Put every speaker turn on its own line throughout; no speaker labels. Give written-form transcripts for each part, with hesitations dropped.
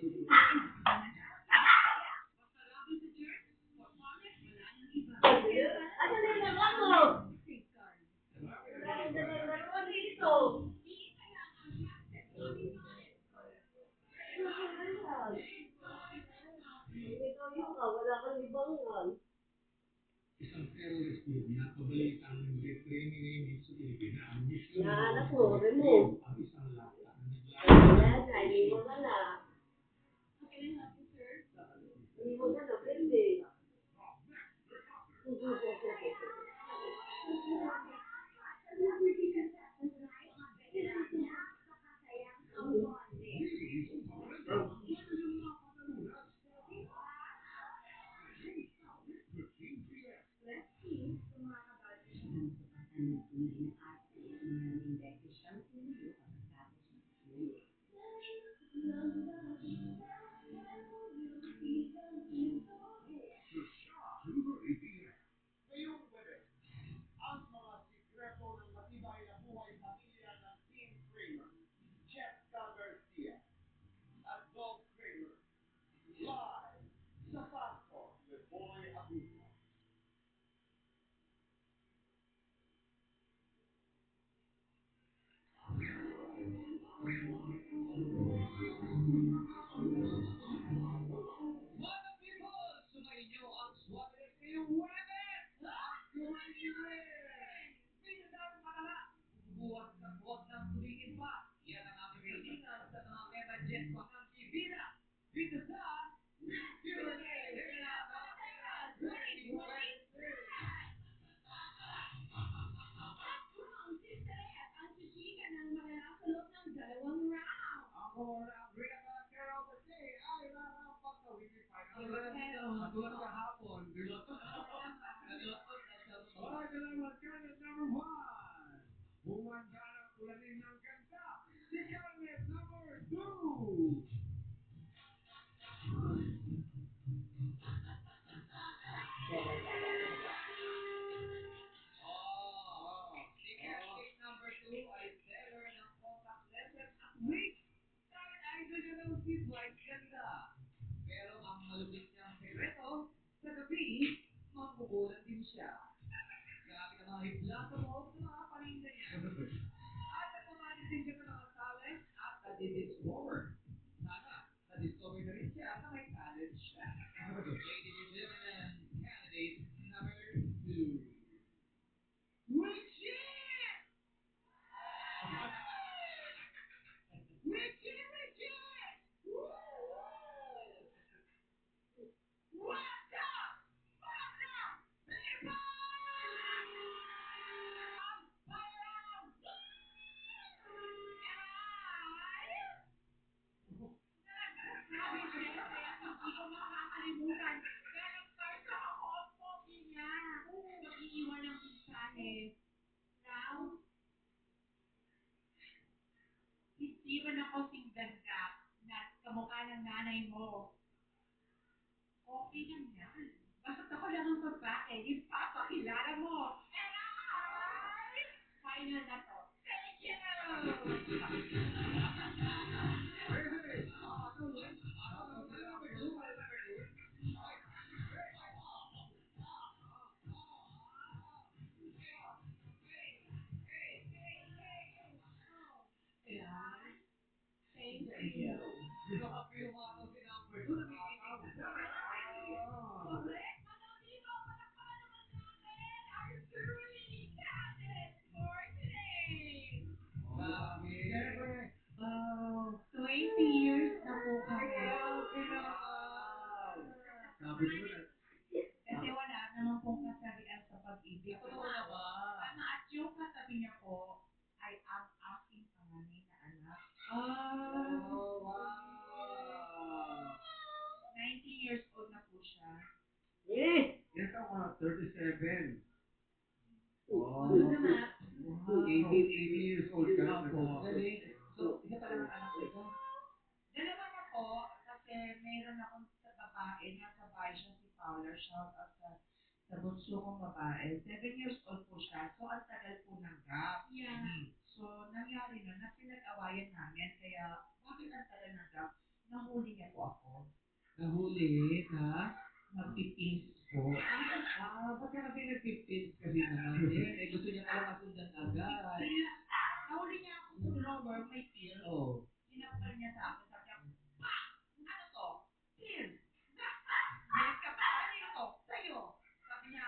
Ano na yung laman mo? Dalawa dito. Ikaw yung wala kang libangan.
Isang terrorist group na pabalitang nag-retraining ngayon sa Pilipinas. Ang mission
Naanak mo, remove.
ang isang lata na
Ayan na, iniwan ka na. Iniwan ka na, pwede.
ngayong Webes, ang mga sikreto ng matibay na buhay pamilya ng Team Kramer, Jessica Garcia, at Dog Kramer, live sa Pasto with Boy Abuso. Mga people, sumainyo ang Suaves ngayong Webes! At kumain pinagdaming matala, bubuhat sa buhat ng tuliin pa. Yan ang aming kailangan sa mga mega jet ko ng Kibina. Dito sa Q&A. Ready for it? Ako na Rhea Carol kasi ay rarapat sa weekly final round. Matulad kahapon. Alright, salamat. Cabinet number 1. Humanda ng ulanin ng kanta. Si cabinet number 2. Si candidate number 2 ay seller ng contact lenses at wig. Dahil idol niya daw si Dwight Ganda. Pero ang malupit niyang sekreto, sa gabi, makukulan din siya. Grabe na mga hiblato mo sa mga paninda niya. At nagmamali din siya sa mga talent at nadidiscover. Sana, na-discover na rin siya na may talent siya. Ladies and gentlemen, candidate number 2. Richie! Richie! Woo! What's up? People! Bayram!
Hindi ko makakalimutan. Kaya nag-start sa hot coffee niya. Mag-iiwan ng mensahe. Now, hindi man ako sing ganda na kamukha ng nanay mo. Okay lang yan. Basta ako lang ang babae, ipapakilala mo. And final na to. Thank you! Thank you.
Grabe yung mga si number 2 nagkikita.
Correct? Mga dito, palakpakan naman natin our truly candidate for today.
Grabe. Siyempre.
20 years na po kami.
Grabe naman. Sabi ko na.
Kasi wala naman pong kasarian sa pag-ibig.
Totoo na ba?
Tama, at yung katabi niya po ay ang aking panganay na anak.
Oh, wow.
19 years old na po siya.
Yan ka mga 37.
Oh, do the math.
Wow. 18 years old ka na po.
So, isa pa lang ang anak ko ito? Dalawa na po, kasi mayroon akong sa babae, nasa bahay siya si Paula, shout out sa bunso kong babae. 7 years old po siya, so ang tagal po ng gap. Yeah. So, nangyari na pinag-awayan namin, kaya bakit ang tagal ng gap? Nahuli niya po
nahuli na
Magpipins po.
ba't ka kasi nagpipins kasi naman din? Eh, gusto niya pala masundan agad.
Nahuli niya ako sa drawer, may pin.
Oh.
Sinakal niya sa akin, sabi niya, "Pa! Ano to? Pin! Balik ka pa! Kanino to? Sa'yo!" Sabi niya,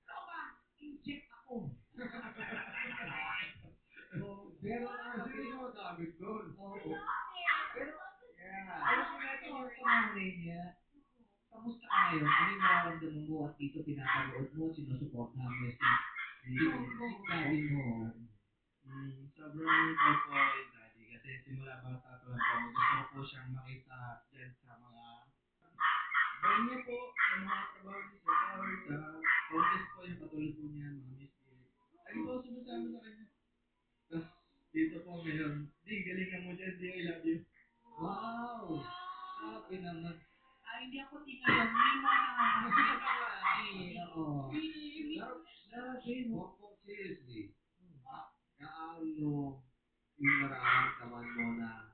"Ikaw ba? Inject ako."
Pero sige mo gamit doon. Oo. Pero,
Yeah.
alam natin yung panganay niya. Kamusta ka ngayon? Ano yung nararamdaman mo at dito pinapanood mo, sinusuportahan mo si daddy mo?
Sobrang proud po ako kay Daddy kasi simula bata pa lang po ako. Gusto ko po siyang makita dyan sa mga ball niya po, sa mga trabaho niya sa bar, sa contest po yung katulad po niya, mga Miss Gay. Lagi po ako sumasama sa kanya. Tapos dito po ngayon, di galingan mo dyan, di I love you.
Wow! Sabi naman.
Hindi ako tinayon. Hindi mo na.
Oo. Grabe, no?
Seriously, kaano yung nararamdaman mo na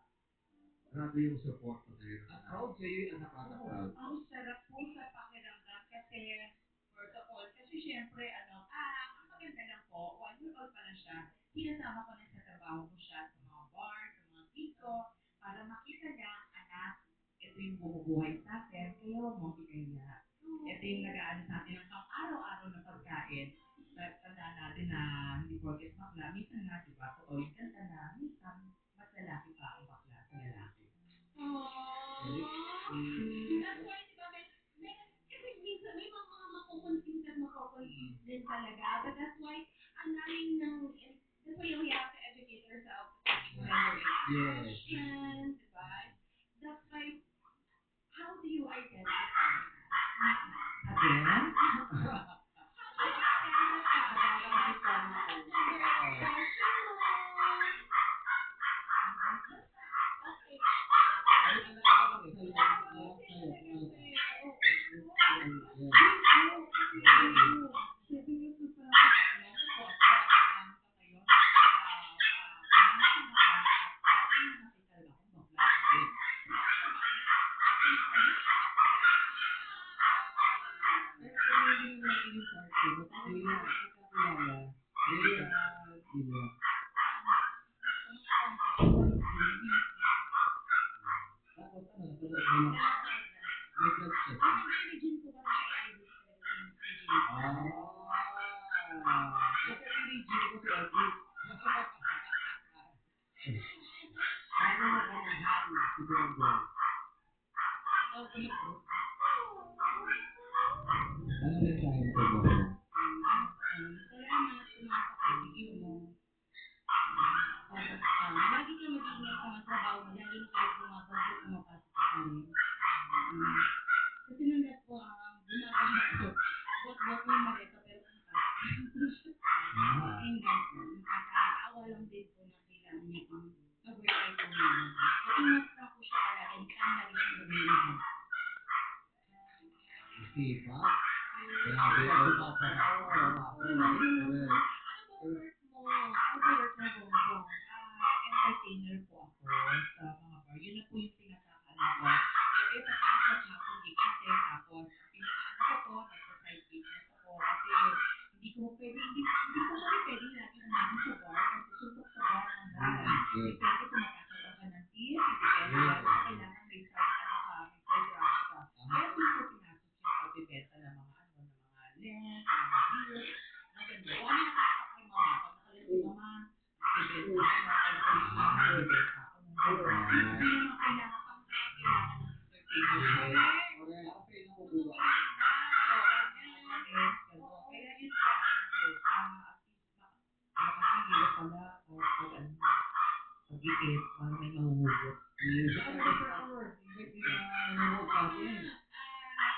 grabe yung support mo sa'yo? At proud sa'yo yung anak at proud.
Ang sarap po sa pakiramdam kasi, first of all, kasi syempre, ang maganda lang po, 1 year old pa lang siya, sinasama ko na sa trabaho ko siya, sa mga bar, sa mga piso, para makita niya, anak, ito yung bumubuhay sa atin, kaya huwag mong ikaya. Ito yung nag-aano sa atin ng pang-araw-araw na pagkain. Tandaan natin na hindi porket bakla, minsan nga, di ba, totoo yung kanta na, minsan, mas lalaki pa ang bakla sa lalaki.
That's why, di ba, kasi minsan may mga makukonfuse at makakonfuse din talaga. But that's why, ang daming that's why we have to educate ourselves about gender expression, di ba? That's why, how do you identify?
Again?
Ano mensahe mo kay Bobo?
Salamat sa mga pakitigil mo. Tapos, lagi kang mag-iingat sa mga trabaho mo, lalo na kahit bumabagyo, pumapasok ka pa rin. Kasi nandat po, gumaganda ako. Bot-bot mo yung maleta, pero pumapasok. And then po, nakakaawa lang din po na kailangan niya pang mag-work right po ngayon. So, ingat lang po siya palagi, and saan lagi siyang gagawin.
Sipa? Grabe ko.
Ano ba work mo? Ano ba work mo, Bongbong?
Entertainer po ako sa mga bar. Yun na po yung pinakakaano ko. Every pasok hapon, gigising, tapos pinakaano ko po, nagsa-side business ako. Kasi hindi ko kami pwedeng lagi umamin sa bar kasi suntok sa bar ang bar. Depende kung makakaroon ka ng tip, depende kung kailangan may side racket ka. Kaya po ko pinasok yung pagbibenta ng mga lens, ng mga beer, maganda. Kung ano nakakapay mama, pag nakalas si mama, magbibenta ako, magbibenta ako ng gano'n. Hindi naman kailangan pang kailangan ng entertainer.
Okay, nakukuha.
Kaya yun po, nakakahirap pala pag-iip, para may mahuhugot.
Saan ka summer? Invite niya na work natin.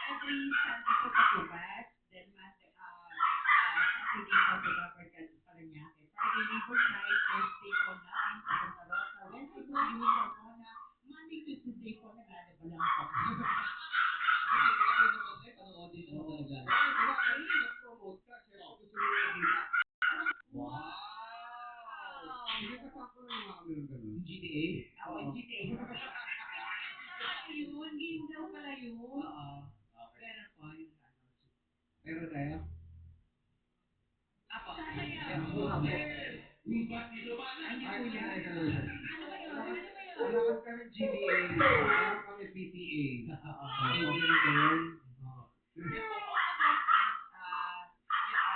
Every Sunday po sa Tubas, then Saturday po sa Gabargan sa Paranaque. Friday, Riverside, Thursday po natin sa Santa Rosa, Wednesday po sa Salmona, Monday, Tuesday po naglalaba lang ako.
Nag-promote ka, syempre gusto mo makita. Wow! Sige, kasama ko lang mga kami ng ganun.
GTA? Ako, GTA. Yun. game daw pala yun.
Oo. Okay.
Pero po, yung ano.
Pero tayo?
Apo. Sasaya.
Hindi
Ano po yan?
ito.
Ano ba yun? Ano ba yun?
Wala kami GBA. Meron kami PTA. PTA na ba yun? Oo.
Yung po po sa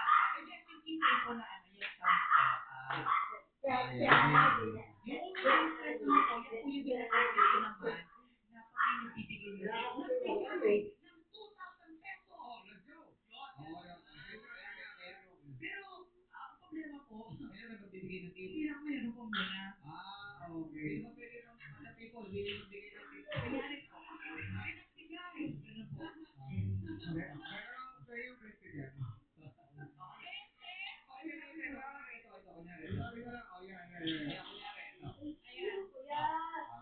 conference, yung PTA po na ano, yung sound po. Yung conference mo po, yan po yung ginagawa ko naman, na pag may nagbibigay nyo, nagbigay ng 2,000 pesos.
Oh, let's go. Oo, yan.
Pero, ang problema po,
Ayun na magbibigay ng tip.
hindi lang meron po muna.
Okay. Hindi mo pwede ng mga people, hindi mo magbigay ng tip.
Kanyari po, ay nagbigay. Ganun po.
Pero kayo yung president.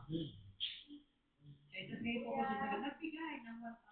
Ayan. Eh, tapos ngayon po kasi sila nagbigay ng 1,000.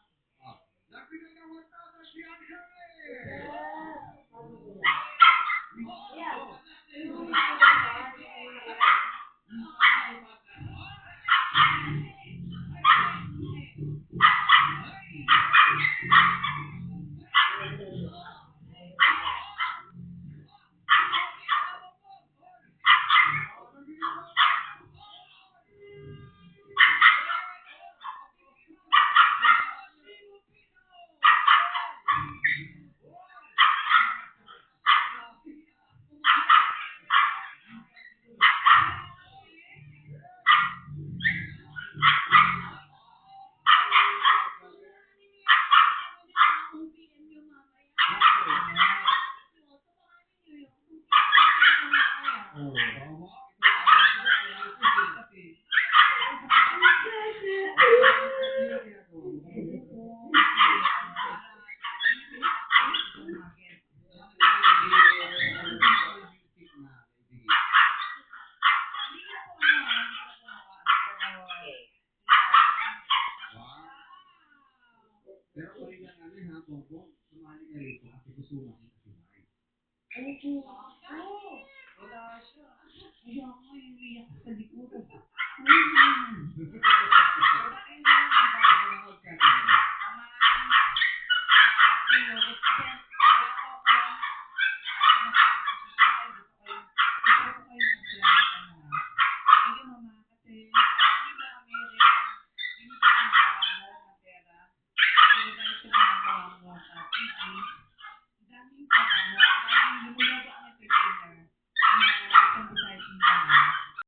Pero kung yung ano ha, Bongbong, sumali ka rito kasi gusto mo makita si Mike.
Wala siya. Kaya ako yung umiyak sa likuran.